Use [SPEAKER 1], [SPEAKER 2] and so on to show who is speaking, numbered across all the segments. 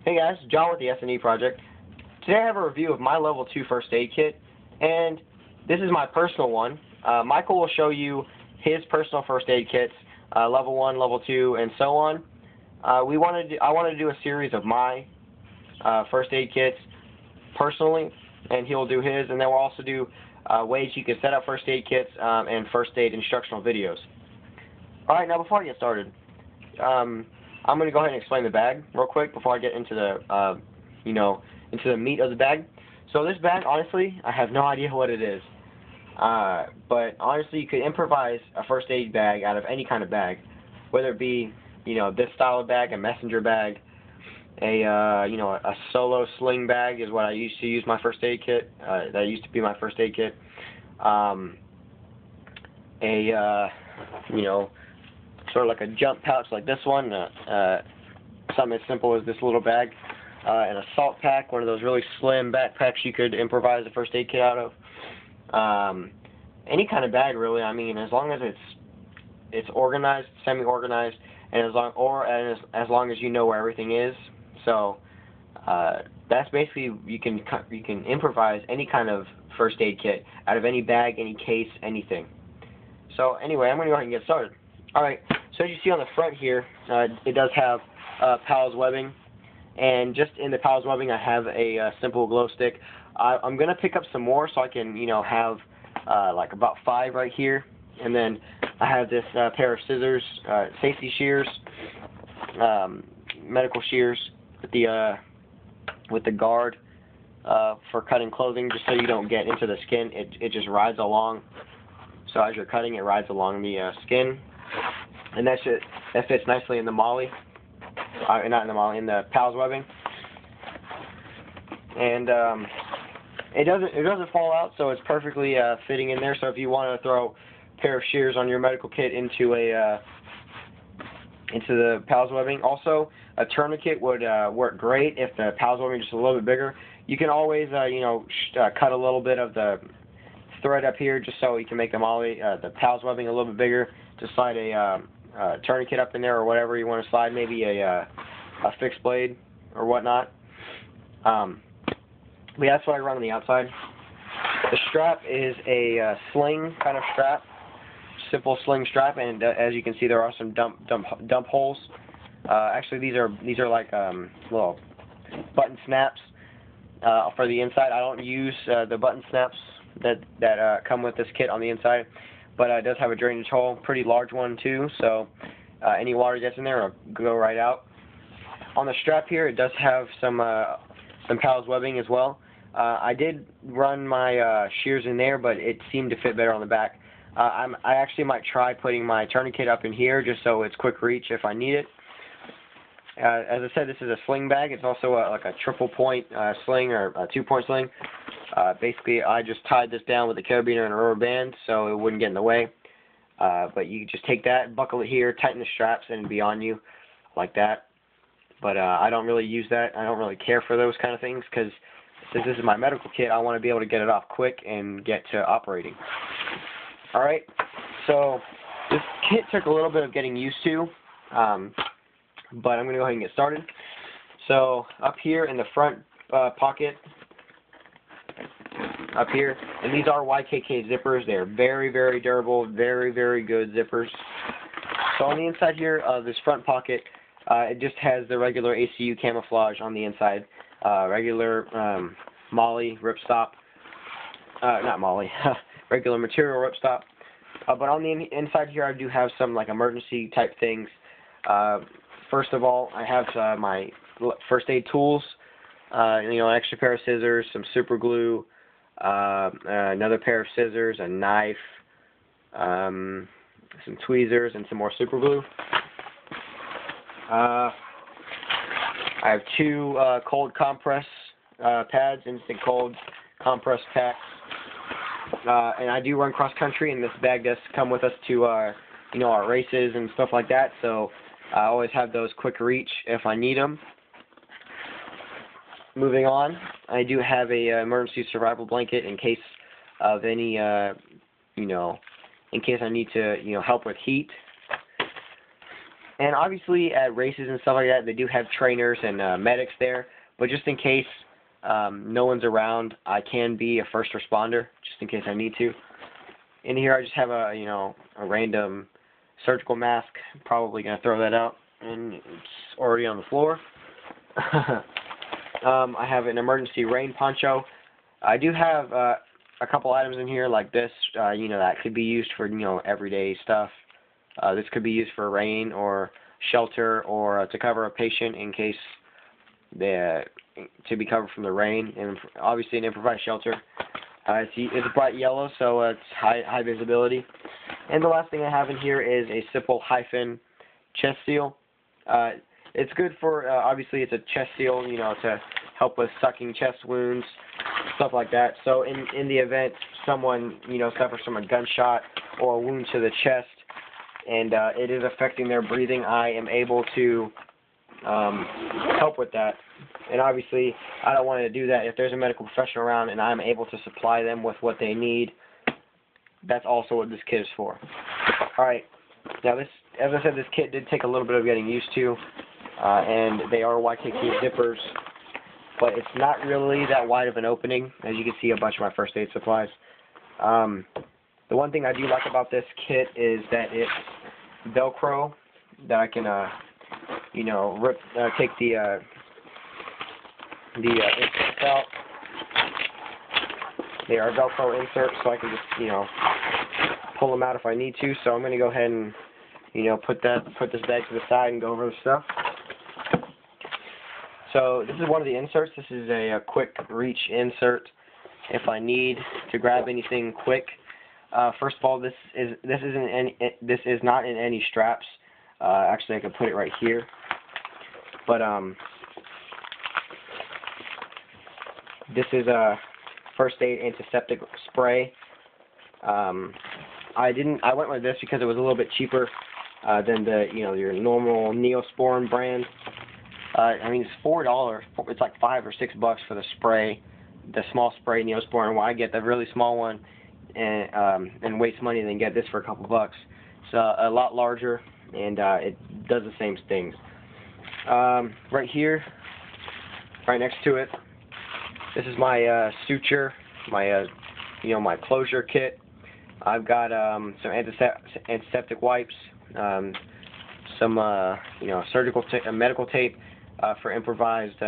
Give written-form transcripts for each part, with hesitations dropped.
[SPEAKER 1] Hey guys, John with the S&E Project. Today I have a review of my level 2 first aid kit, and this is my personal one. Michael will show you his personal first aid kits, level 1, level 2, and so on. I wanted to do a series of my first aid kits personally, and he'll do his, and then we'll also do ways you can set up first aid kits and first aid instructional videos. Alright, now before I get started, I'm going to go ahead and explain the bag real quick before I get into the, into the meat of the bag. So this bag, honestly, I have no idea what it is. But honestly, you could improvise a first aid bag out of any kind of bag, whether it be, this style of bag, a messenger bag, a solo sling bag is what I used to use my first aid kit. That used to be my first aid kit. Sort of like a jump pouch like this one, something as simple as this little bag, an assault pack, one of those really slim backpacks you could improvise a first aid kit out of. Any kind of bag really, I mean, as long as it's organized, semi-organized, and as long as you know where everything is. So that's basically, you can improvise any kind of first aid kit out of any bag, any case, anything. So anyway, I'm going to go ahead and get started. Alright, so as you see on the front here, it does have PALS webbing, and just in the PALS webbing I have a simple glow stick. I'm going to pick up some more so I can, have like about 5 right here, and then I have this pair of scissors, safety shears, medical shears with the guard for cutting clothing, just so you don't get into the skin. It just rides along, so as you're cutting it rides along the skin. And that fits nicely in the MOLLE, not in the MOLLE, in the PALS webbing. And it doesn't fall out, so it's perfectly fitting in there. So if you want to throw a pair of shears on your medical kit into the PALS webbing, also a tourniquet would work great if the PALS webbing is just a little bit bigger. You can always cut a little bit of the thread up here just so you can make the MOLLE, the PALS webbing a little bit bigger. To slide a tourniquet up in there or whatever you want to slide, maybe a fixed blade or whatnot. But yeah, that's what I run on the outside. The strap is a sling kind of strap, simple sling strap, and as you can see, there are some dump holes. Actually, these are like little button snaps for the inside. I don't use the button snaps that come with this kit on the inside. But it does have a drainage hole, pretty large one too, so any water gets in there will go right out. On the strap here, it does have some PALS webbing as well. I did run my shears in there, but it seemed to fit better on the back. I actually might try putting my tourniquet up in here just so it's quick reach if I need it. As I said, this is a sling bag. It's also like a triple point sling or a 2-point sling. Basically, I just tied this down with a carabiner and a rubber band so it wouldn't get in the way. But you just take that, buckle it here, tighten the straps, and it'll be on you like that. But I don't really use that. I don't really care for those kind of things because since this is my medical kit, I want to be able to get it off quick and get to operating. Alright, so this kit took a little bit of getting used to, but I'm going to go ahead and get started. So up here in the front pocket, up here, and these are YKK zippers. They're very, very durable, very, very good zippers. So on the inside here of this front pocket, it just has the regular ACU camouflage on the inside, regular MOLLE ripstop, not MOLLE, regular material ripstop. But on the inside here, I do have some like emergency type things. First of all, I have my first aid tools, an extra pair of scissors, some super glue, another pair of scissors, a knife, some tweezers, and some more super glue. I have 2 cold compress pads, instant cold compress packs, and I do run cross country, and this bag does come with us to our races and stuff like that. So I always have those quick reach if I need them. Moving on, I do have a emergency survival blanket in case of any, in case I need to, help with heat. And obviously at races and stuff like that, they do have trainers and medics there. But just in case no one's around, I can be a first responder, just in case I need to. In here, I just have a random surgical mask. Probably gonna throw that out, and it's already on the floor. I have an emergency rain poncho. I do have a couple items in here like this, that could be used for, everyday stuff. This could be used for rain or shelter or to cover a patient in case to be covered from the rain, and obviously an improvised shelter. It's bright yellow, so it's high visibility. And the last thing I have in here is a simple hyphen chest seal. It's good for, obviously it's a chest seal, to help with sucking chest wounds, stuff like that. So in the event someone, suffers from a gunshot or a wound to the chest, and it is affecting their breathing, I am able to help with that. And obviously, I don't want to do that if there's a medical professional around and I'm able to supply them with what they need. That's also what this kit is for. Alright, now this, as I said, this kit did take a little bit of getting used to, and they are YKK zippers, but it's not really that wide of an opening. As you can see, a bunch of my first aid supplies. The one thing I do like about this kit is that it's Velcro, that I can, take the inserts out. They are Velcro inserts, so I can just, pull them out if I need to. So I'm going to go ahead and, put this bag to the side and go over the stuff. So this is one of the inserts. This is a quick reach insert if I need to grab anything quick. First of all, this is not in any straps. Actually, I can put it right here. But this is a first aid antiseptic spray. I went with this because it was a little bit cheaper than the your normal Neosporin brand. It's $4. It's like $5 or $6 for the spray, the small spray Neosporin. Well, I get the really small one and waste money and then get this for a couple bucks. It's a lot larger, and it does the same things. Right here, right next to it, this is my suture, my my closure kit. I've got some antiseptic wipes, some surgical medical tape for improvised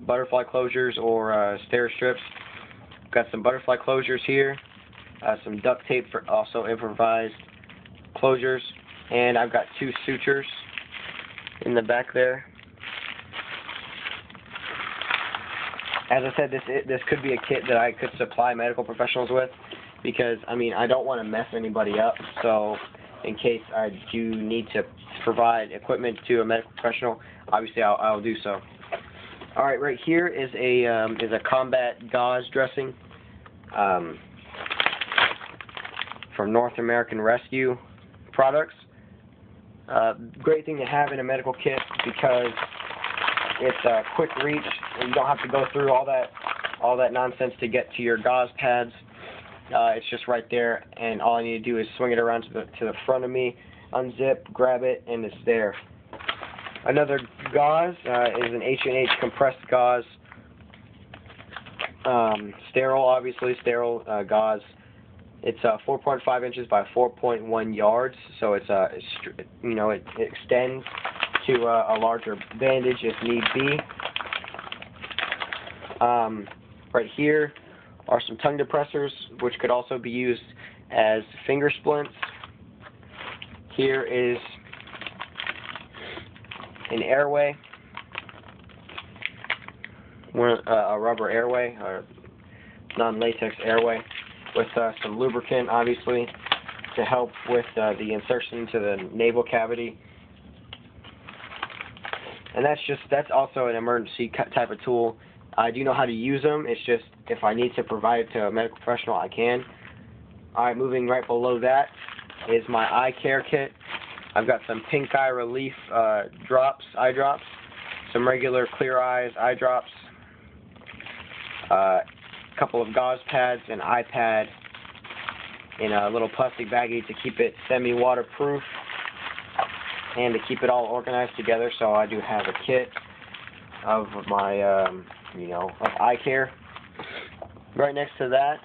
[SPEAKER 1] butterfly closures or stair strips. Got some butterfly closures here, some duct tape for also improvised closures, and I've got 2 sutures in the back there. As I said, this could be a kit that I could supply medical professionals with, because I don't want to mess anybody up. So in case I do need to provide equipment to a medical professional, obviously I'll do so. All right, right here is a combat gauze dressing from North American Rescue Products. Great thing to have in a medical kit because it's a quick reach, and you don't have to go through all that nonsense to get to your gauze pads. It's just right there, and all I need to do is swing it around to the front of me, unzip, grab it, and it's there. Another gauze is an H&H compressed gauze, sterile, obviously sterile gauze. It's 4.5 inches by 4.1 yards, so it extends to a larger bandage if need be. Right here are some tongue depressors, which could also be used as finger splints. Here is an airway, a rubber airway, or non-latex airway, with some lubricant, obviously, to help with the insertion into the naval cavity. And that's also an emergency type of tool. I do know how to use them. It's just if I need to provide it to a medical professional, I can. Alright, moving right below that is my eye care kit. I've got some pink eye relief eye drops, some regular clear eyes eye drops, a couple of gauze pads, an iPad in a little plastic baggie to keep it semi-waterproof, and to keep it all organized together. So I do have a kit of my, you know, of eye care. Right next to that,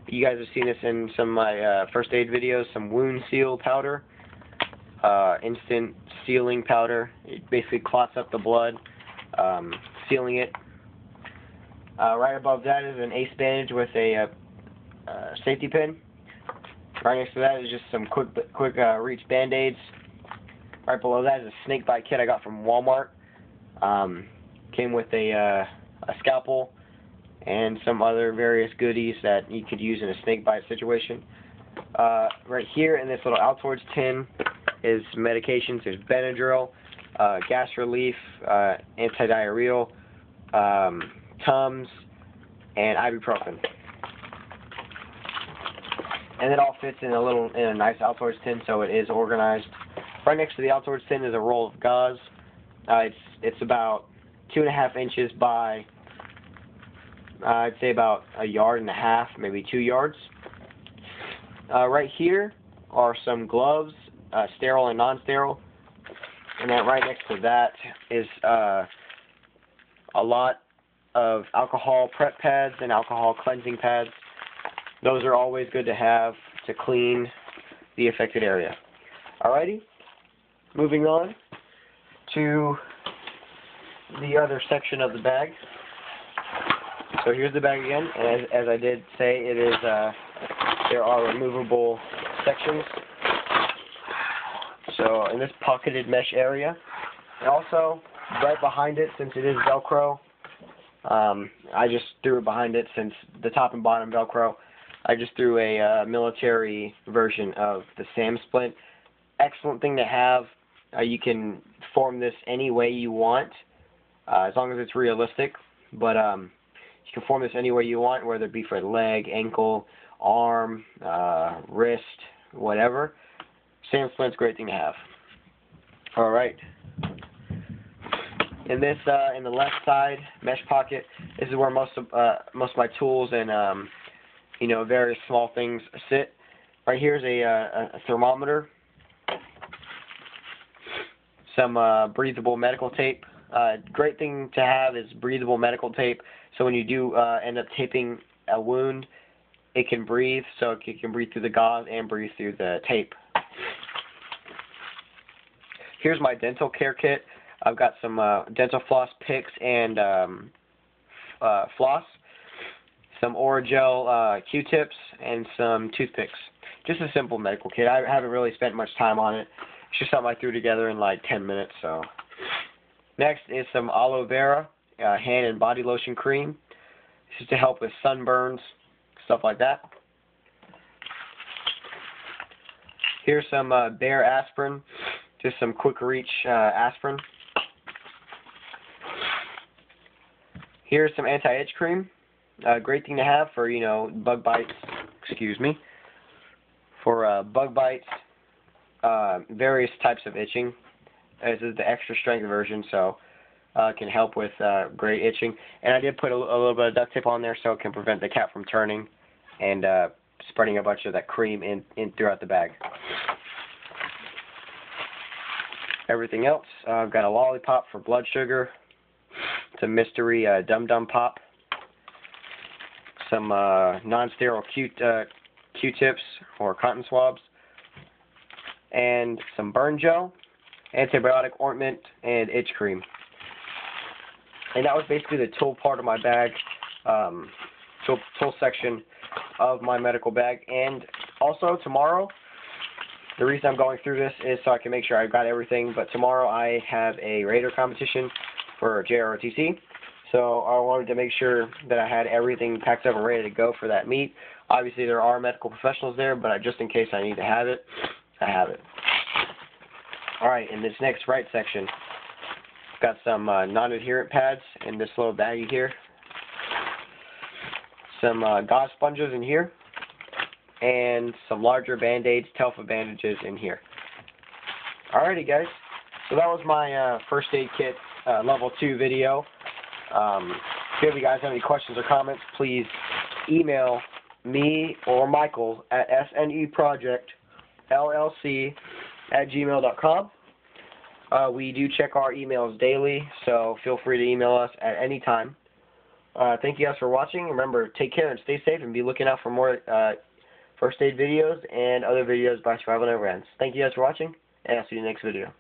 [SPEAKER 1] you guys have seen this in some of my first aid videos, some wound seal powder, instant sealing powder. It basically clots up the blood, sealing it. Right above that is an ace bandage with a safety pin. Right next to that is just some quick reach band-aids. Right below that is a snake bite kit I got from Walmart. Came with a scalpel and some other various goodies that you could use in a snake bite situation. Right here in this little Altoids tin is medications. There's Benadryl, gas relief, antidiarrheal, Tums, and ibuprofen. And it all fits in a nice Altoids tin, so it is organized. Right next to the Altoids tin is a roll of gauze. It's about 2.5 inches by, I'd say about 1.5 yards, maybe 2 yards. Right here are some gloves, sterile and non-sterile. And then right next to that is a lot of alcohol prep pads and alcohol cleansing pads. Those are always good to have to clean the affected area. Alrighty, moving on to the other section of the bag. So here's the bag again, and as I did say, it is there are removable sections. So in this pocketed mesh area, and also right behind it, since it is Velcro, I just threw it behind it since the top and bottom Velcro. I just threw a military version of the SAM splint. Excellent thing to have. You can form this any way you want, as long as it's realistic. But you can form this any way you want, whether it be for leg, ankle, arm, wrist, whatever. SAM splint's a great thing to have. All right. In this, in the left side mesh pocket, this is where most of my tools and you know, various small things sit. Right here is a thermometer, some breathable medical tape. Great thing to have is breathable medical tape. So when you do end up taping a wound, it can breathe. So it can breathe through the gauze and breathe through the tape. Here's my dental care kit. I've got some dental floss picks and floss, some Orajel Q-tips, and some toothpicks. Just a simple medical kit. I haven't really spent much time on it. It's just something I threw together in like 10 minutes. So next is some aloe vera hand and body lotion cream. This is to help with sunburns, stuff like that. Here's some Bayer aspirin, just some quick reach aspirin. Here's some anti-itch cream. Great thing to have for, you know, bug bites. Excuse me. For bug bites, various types of itching. This is the extra strength version, so it can help with great itching. And I did put a little bit of duct tape on there so it can prevent the cap from turning and spreading a bunch of that cream in throughout the bag. Everything else, I've got a lollipop for blood sugar. It's a mystery Dum Dum Pop. Some non-sterile Q-tips or cotton swabs. And some burn gel, antibiotic ointment, and itch cream. And that was basically the tool part of my bag, tool section of my medical bag. And also tomorrow, the reason I'm going through this is so I can make sure I've got everything. But tomorrow I have a Raider competition for JROTC. So I wanted to make sure that I had everything packed up and ready to go for that meet. Obviously there are medical professionals there, but just in case I need to have it, I have it. Alright, in this next right section, I've got some non-adherent pads in this little baggie here. Some gauze sponges in here. And some larger band-aids, Telfa bandages in here. Alrighty guys, so that was my first aid kit level 2 video. If you guys have any questions or comments, please email me or Michael at sneprojectllc@gmail.com. We do check our emails daily, so feel free to email us at any time. Thank you guys for watching. Remember, take care and stay safe, and be looking out for more first aid videos and other videos by Survival Never Ends. Thank you guys for watching, and I'll see you in the next video.